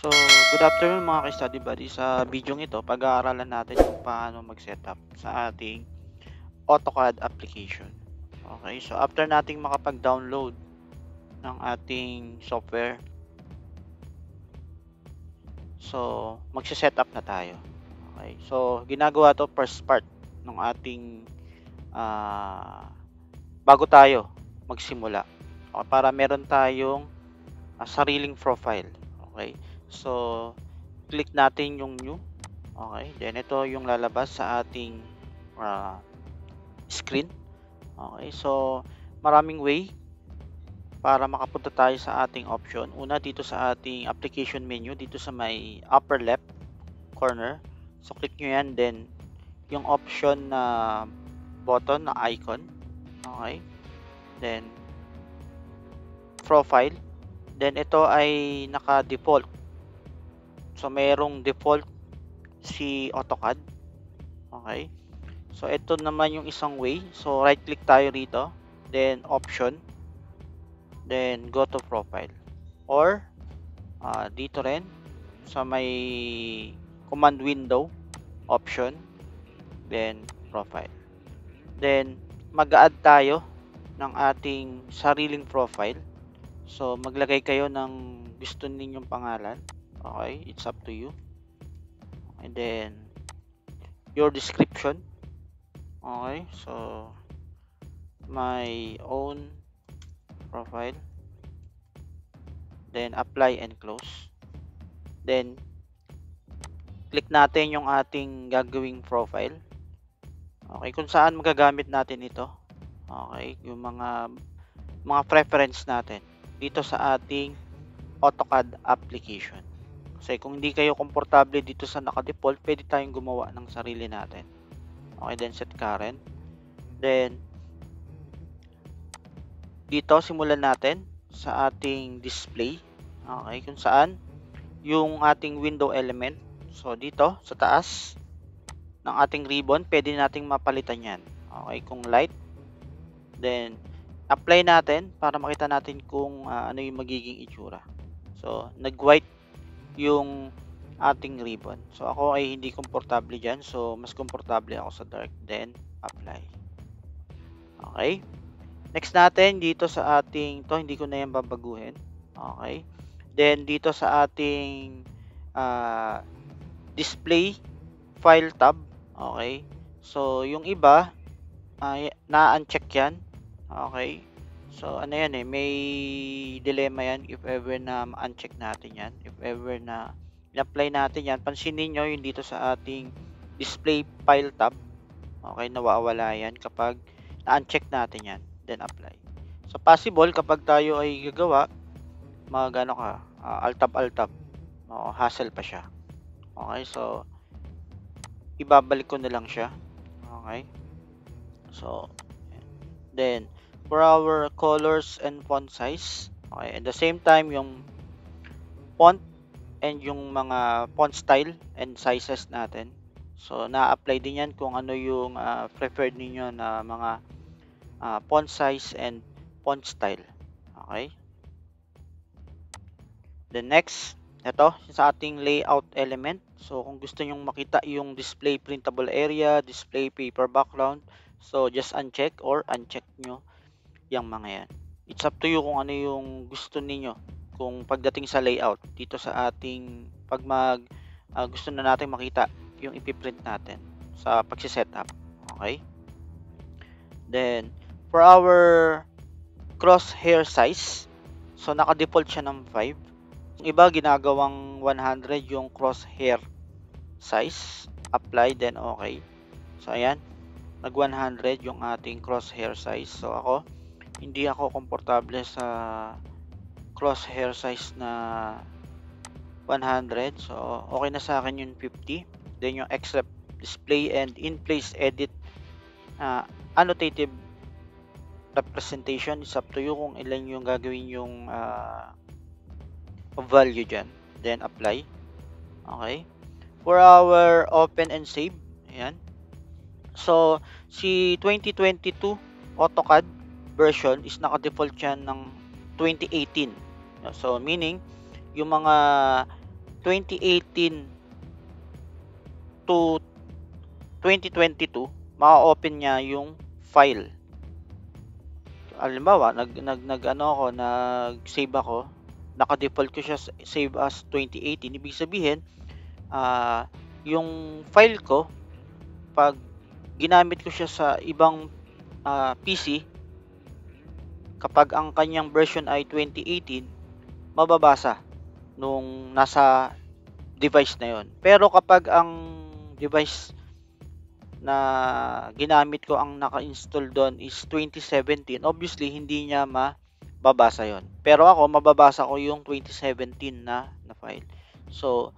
So, good afternoon mga ka-study buddy. Sa video ito, pag-aaralan natin kung paano mag-setup sa ating AutoCAD application. Okay, so after nating makapag-download ng ating software, so magse-setup na tayo. Okay, so ginagawa to first part ng ating bago tayo magsimula. Okay, para meron tayong sariling profile. Okay, so click natin yung new. Okay, then ito yung lalabas sa ating screen. Okay, so maraming way para makapunta tayo sa ating option. Una, dito sa ating application menu, dito sa may upper left corner. So click nyo yan, then yung option na button na icon. Okay, then profile. Then ito ay naka-default. So mayroong default si AutoCAD. Okay, so ito naman yung isang way. So right click tayo rito, then option, then go to profile, or dito rin sa may command window, option, then profile. Then mag-add tayo ng ating sariling profile. So maglagay kayo ng gusto ninyong pangalan. Okay, it's up to you. And then your description. Okay, so my own profile, then apply and close. Then click natin yung ating gagawing profile. Okay, kung saan magagamit natin ito. Okay, yung mga preference natin dito sa ating AutoCAD application. Kasi kung hindi kayo komportable dito sa naka-default, pwede tayong gumawa ng sarili natin. Okay, then set current. Then dito simulan natin sa ating display. Okay, kung saan yung ating window element. So dito sa taas ng ating ribbon, pwede nating mapalitan yan. Okay, kung light, then apply natin para makita natin kung ano yung magiging itsura. So nag-white yung ating ribbon. So ako ay hindi komportable dyan. So mas komportable ako sa dark. Then apply. Okay. Next natin dito sa ating to, hindi ko na yan babaguhin. Okay. Then dito sa ating display file tab. Okay. So yung iba na-uncheck yan. Okay. So ano yan may dilemma yan if ever na ma-uncheck natin yan. If ever na i-apply natin yan, pansinin nyo yung dito sa ating display file tab. Okay, nawawala yan kapag na-uncheck natin yan. Then apply. So possible kapag tayo ay gagawa, mag-ano ka, alt-tab. Hassle pa siya. Okay, so ibabalik ko na lang siya. Okay. So then for our colors and font size, okay, at the same time yung font and yung mga font style and sizes natin. So na-apply din yan kung ano yung preferred niyo na mga font size and font style. Okay. The next, ito sa ating layout element. So kung gusto niyo makita yung display printable area, display paper background, so just uncheck or uncheck nyo yung mga yan. It's up to you kung ano yung gusto niyo kung pagdating sa layout dito sa ating pag gusto na natin makita yung ipiprint natin sa pagsisetup. Okay. Then for our crosshair size, so naka-default siya ng 5. Yung iba ginagawang 100 yung crosshair size. Apply, then okay. So ayan, nag 100 yung ating crosshair size. So ako, hindi ako komportable sa crosshair size na 100. So okay na sa akin yung 50. Then yung except display and in place edit annotative representation, is up to you kung ilan yung gagawin yung value dyan. Then apply. Okay. For our open and save, ayan. So si 2022 AutoCAD version is naka-default yan ng 2018. So meaning yung mga 2018 to 2022, ma-open niya yung file. Halimbawa, nag-save ako, naka-default ko siya save as 2018. Ibig sabihin, yung file ko, pag ginamit ko siya sa ibang PC, kapag ang kanyang version ay 2018, mababasa nung nasa device na yon. Pero kapag ang device na ginamit ko, ang naka-install doon is 2017, obviously hindi niya mababasa yon. Pero ako, mababasa ko yung 2017 na file. So,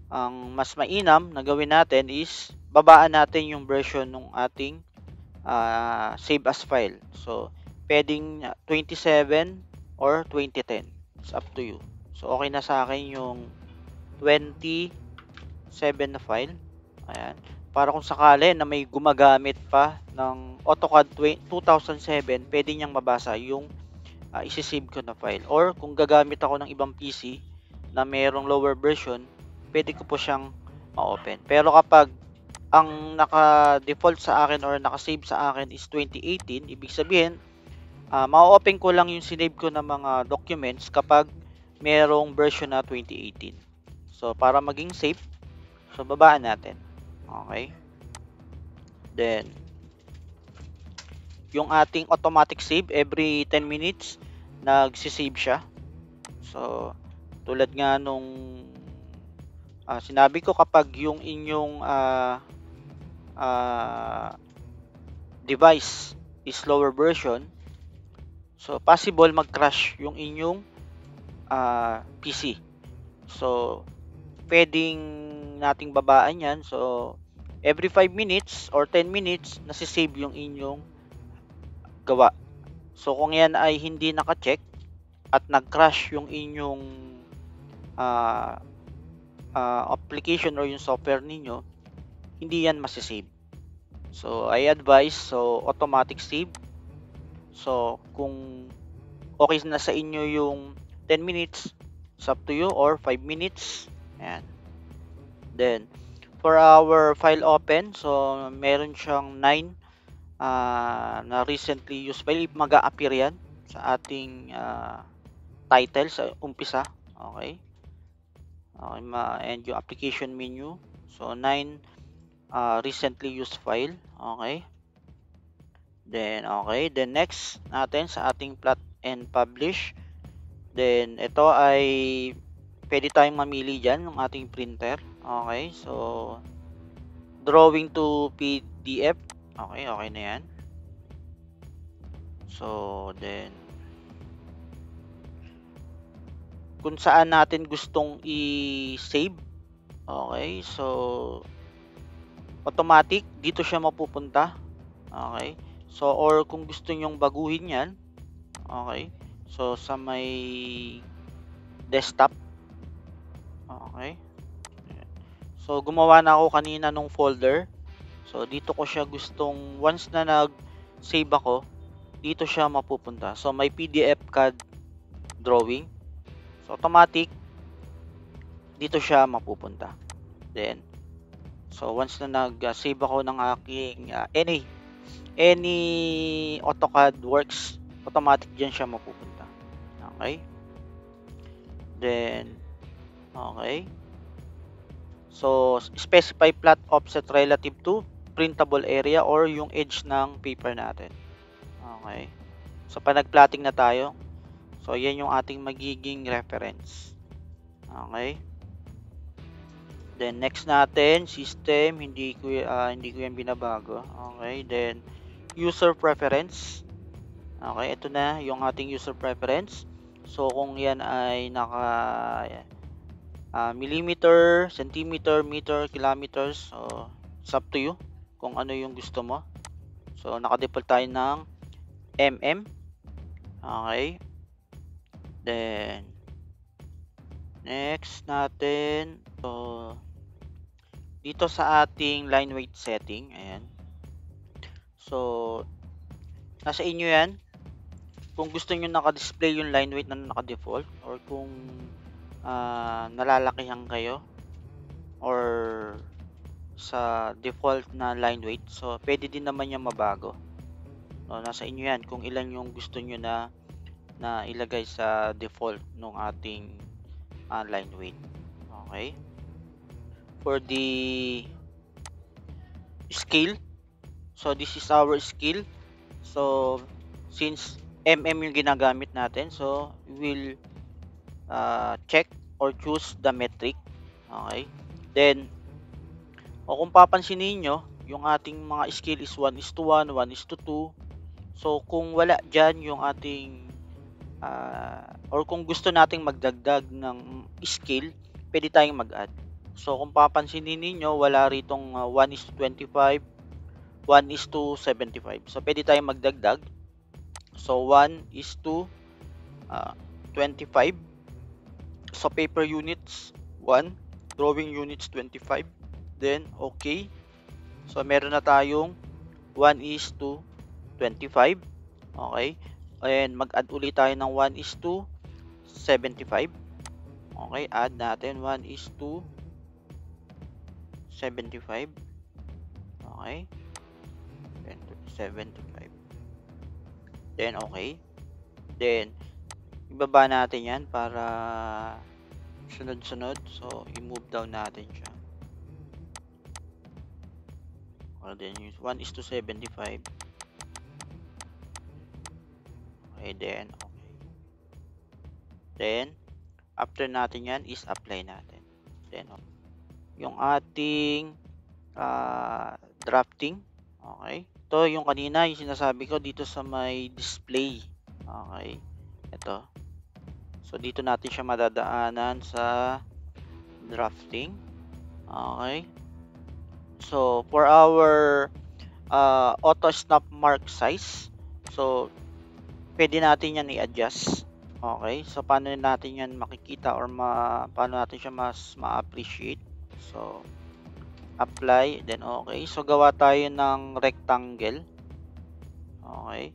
ang mas mainam na gawin natin is babaan natin yung version ng ating save as file. So, pwedeng 27 or 2010. It's up to you. So, okay na sa akin yung 27 na file. Ayan. Para kung sakali na may gumagamit pa ng AutoCAD 2007, pwede niyang mabasa yung isi-save ko na file. Or kung gagamit ako ng ibang PC na mayroong lower version, pwede ko po siyang ma-open. Pero kapag ang naka-default sa akin or naka-save sa akin is 2018, ibig sabihin, ma-open ko lang yung sinave ko na mga documents kapag mayroong version na 2018. So, para maging safe, so babaan natin. Okay. Then, yung ating automatic save, every 10 minutes, nagsisave siya. So, tulad nga nung sinabi ko, kapag yung inyong device is lower version, so possible mag-crash yung inyong PC. So, pwedeng nating babaan yan. So, every 5 minutes or 10 minutes, nasisave yung inyong gawa. So, kung yan ay hindi naka-check at nag-crash yung inyong application or yung software ninyo, hindi yan masisave. So, I advise, so automatic save. So, kung okay na sa inyo yung 10 minutes, it's up to you, or 5 minutes. Ayan. Then, for our file open, so meron siyang 9 na recently used file. Mag-a-appear yan sa ating title sa umpisa. Okay. And yung application menu. So, 9 recently used file. Okay. Then, next natin sa ating plot and publish. Then, ito ay pwede tayong mamili dyan ng ating printer. Okay. So, drawing to PDF. Okay na yan. So, then, kung saan natin gustong i-save. Okay. So, automatic, dito siya mapupunta. Okay. So, or kung gusto nyong baguhin yan. Okay. So, sa may desktop. Okay. So, gumawa na ako kanina nung folder. So, dito ko siya gustong, once na nag-save ako, dito siya mapupunta. So, may PDF CAD drawing. So, automatic, dito siya mapupunta. Then, so, once na nag-save ako ng aking any AutoCAD works, automatic dyan siya mapupunta. Okay. Then, okay. So, specify plot offset relative to printable area or yung edge ng paper natin. Okay. So, pag nag-plotting na tayo, so, yan yung ating magiging reference. Okay. Then, next natin, system, hindi ko yan binabago. Okay. Then, user preference. Okay, ito na yung ating user preference. So, kung yan ay naka millimeter, centimeter, meter, kilometers, so it's up to you kung ano yung gusto mo. So, naka-default tayo ng mm. Okay. Then, next natin, so, dito sa ating line weight setting, ayan. So, nasa inyo yan. Kung gusto nyo naka-display yung line weight na naka-default, or kung nalalakihan kayo or sa default na line weight, so pwede din naman yan mabago. So, nasa inyo yan kung ilan yung gusto nyo na ilagay sa default ng ating line weight. Okay, for the scale, so this is our scale. So since mm yung ginagamit natin, so we will check or choose the metric. Okay, then kung papansin niyo yung ating mga scale is 1:1, 1:2. So kung wala dyan yung ating or kung gusto nating magdagdag ng scale, pwede tayong mag-add. So kung papansinin niyo, wala ritong 1:25, 1:75. So pwede tayong magdagdag. So 1:25. So paper units 1, drawing units 25. Then okay. So meron na tayong 1:25. Okay. And mag-add ulit tayo ng 1:75. Okay, add natin 1:75. Okay. 75. Then okay. Then ibaba natin 'yan para sunod-sunod. So i-move down natin siya. Or then use 1:75. Okay, then okay. Then after natin 'yan is apply natin. Then okay. Yung ating drafting. Okay. Ito yung kanina yung sinasabi ko dito sa may display. Okay. Ito. So dito natin siya madadaanan sa drafting. Okay. So for our auto snap mark size, so pwede natin yan i-adjust. Okay. So paano natin yan makikita or paano natin siya mas ma-appreciate? So apply, then okay. So gawa tayo ng rectangle. Okay.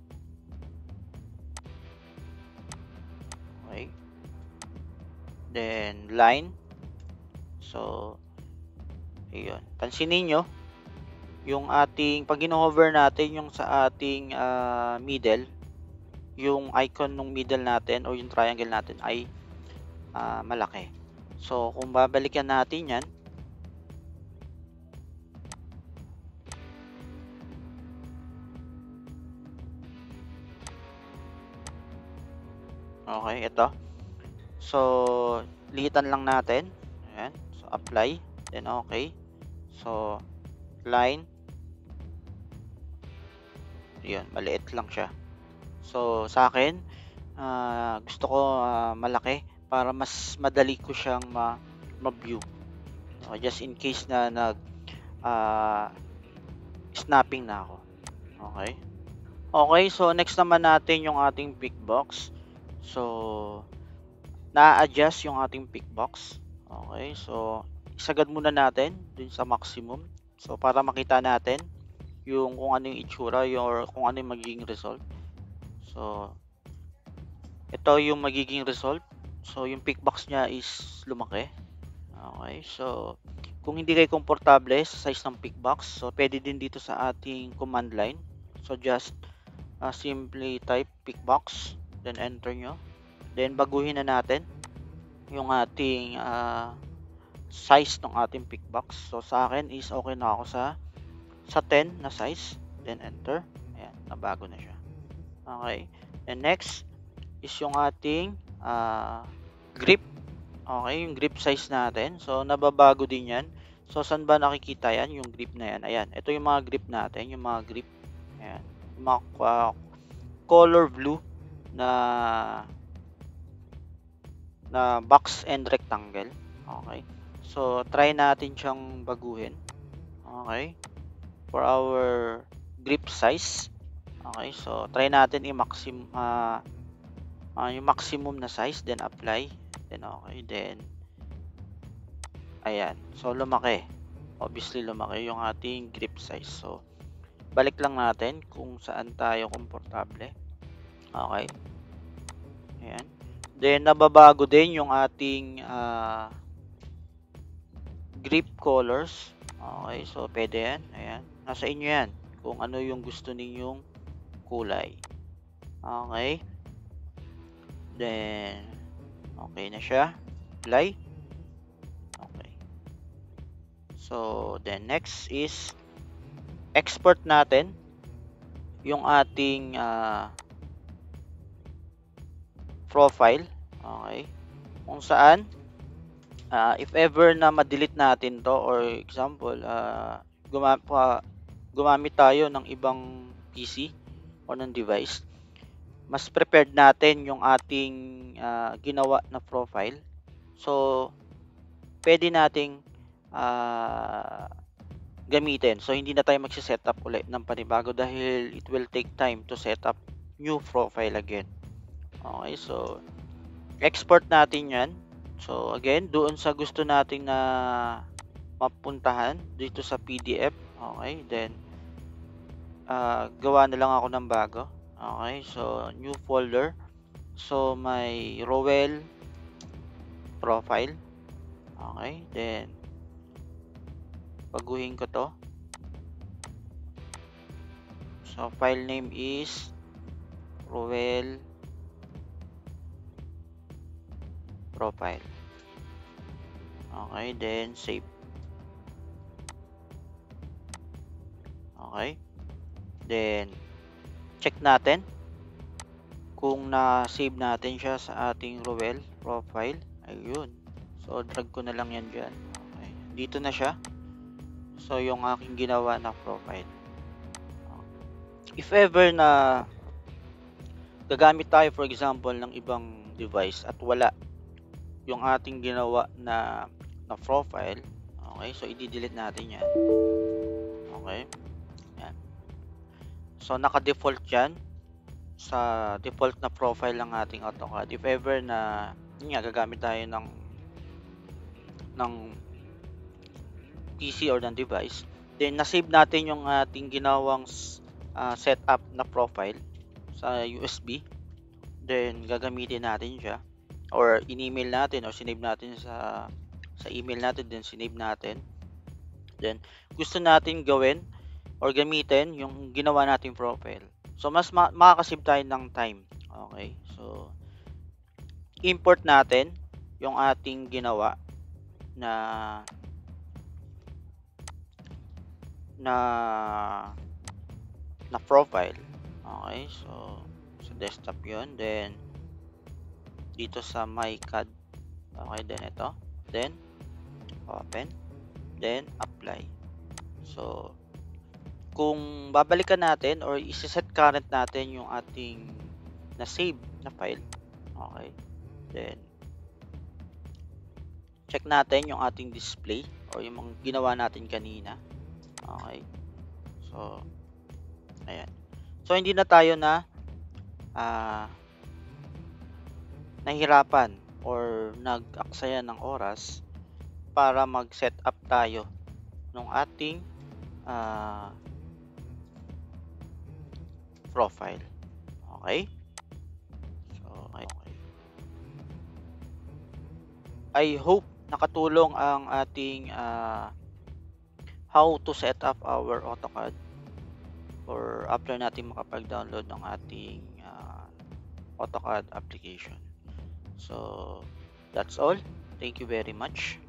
Okay. Then line. So ayun. Pansinin nyo yung ating pag gino-hover natin yung sa ating middle, yung icon ng middle natin o yung triangle natin ay malaki. So kung babalikan natin yan, okay, ito. So liitan lang natin. Ayan. So apply, then okay. So line. Yun, maliit lang siya. So sa akin, gusto ko malaki para mas madali ko siyang ma-view. So, just in case na snapping na ako. Okay. Okay, so next naman natin yung ating pick box. So na-adjust yung ating pick box. Okay, so isagad muna natin dun sa maximum. So para makita natin yung kung ano yung itsura or kung ano yung magiging result. So ito yung magiging result. So yung pick box niya is lumaki. Okay, so kung hindi kayo komportable sa size ng pick box, so pwede din dito sa ating command line. So just simply type pick box, then enter nyo. Then baguhin na natin yung ating size ng ating pick box. So sa akin is okay na ako sa 10 na size, then enter. Ayan, nabago na siya. Okay, and next is yung ating grip. Okay, yung grip size natin. So nababago din yan. So saan ba nakikita yan? Yung grip na yan. Ayan, ito yung mga grip natin. Yung mga grip. Ayan, yung mga color blue na box and rectangle. Okay, so try natin siyang baguhin. Okay, for our grip size. Okay, so try natin i-maximum yung maximum na size, then apply, then okay, then ayan, so lumaki. Obviously lumaki yung ating grip size. So balik lang natin kung saan tayo komportable. Okay, ayan, Then nababago din yung ating grip colors. Okay, so pwede yan. Ayan. Nasa inyo yan kung ano yung gusto ninyong kulay. Okay. Then, okay na siya. Apply. Okay. So, then next is export natin yung ating profile. Okay. Kung saan, if ever na ma-delete natin to, or example, gumamit tayo ng ibang PC o ng device, mas prepared natin yung ating ginawa na profile. So, pwede nating gamitin. So, hindi na tayo magsisetup ulit ng panibago dahil it will take time to set up new profile again. Okay, so export natin yan. So, again, doon sa gusto nating na mapuntahan dito sa PDF. Okay, then gawa na lang ako ng bago. Okay, so new folder. So, may Rowell profile. Okay, then baguhin ko to. So, file name is Rowell profile. Okay, then save. Okay, then check natin kung na-save natin siya sa ating Rowell profile. Ayun. So, drag ko na lang yan dyan. Okay, dito na siya. So, yung aking ginawa na profile. If ever na gagamit tayo, for example, ng ibang device at wala yung ating ginawa na profile, okay, so i-delete natin yan. Okay, yan. So, naka-default yan sa default na profile ng ating AutoCAD. If ever na yun nga, gagamit tayo ng PC or ng device, then na-save natin yung ating ginawang setup na profile sa USB, then gagamitin natin siya, or in-email natin, or sinave natin sa email natin, then sinave natin. Then gusto natin gawin or gamitin yung ginawa nating profile. So, mas makakasave tayo ng time. Okay, so import natin yung ating ginawa na profile. Okay, so sa desktop yon, then dito sa my CAD. Okay, then ito, then open, then apply. So, kung babalikan natin or i-set current natin yung ating na-save na file, okay, then check natin yung ating display or yung mga ginawa natin kanina. Okay, so ayan. So, hindi na tayo na nahirapan or nag-aksaya ng oras para mag-set up tayo ng ating profile. Okay? So, okay. I hope nakatulong ang ating how to set up our AutoCAD or after natin makapag-download ng ating AutoCAD application. So, that's all. Thank you very much.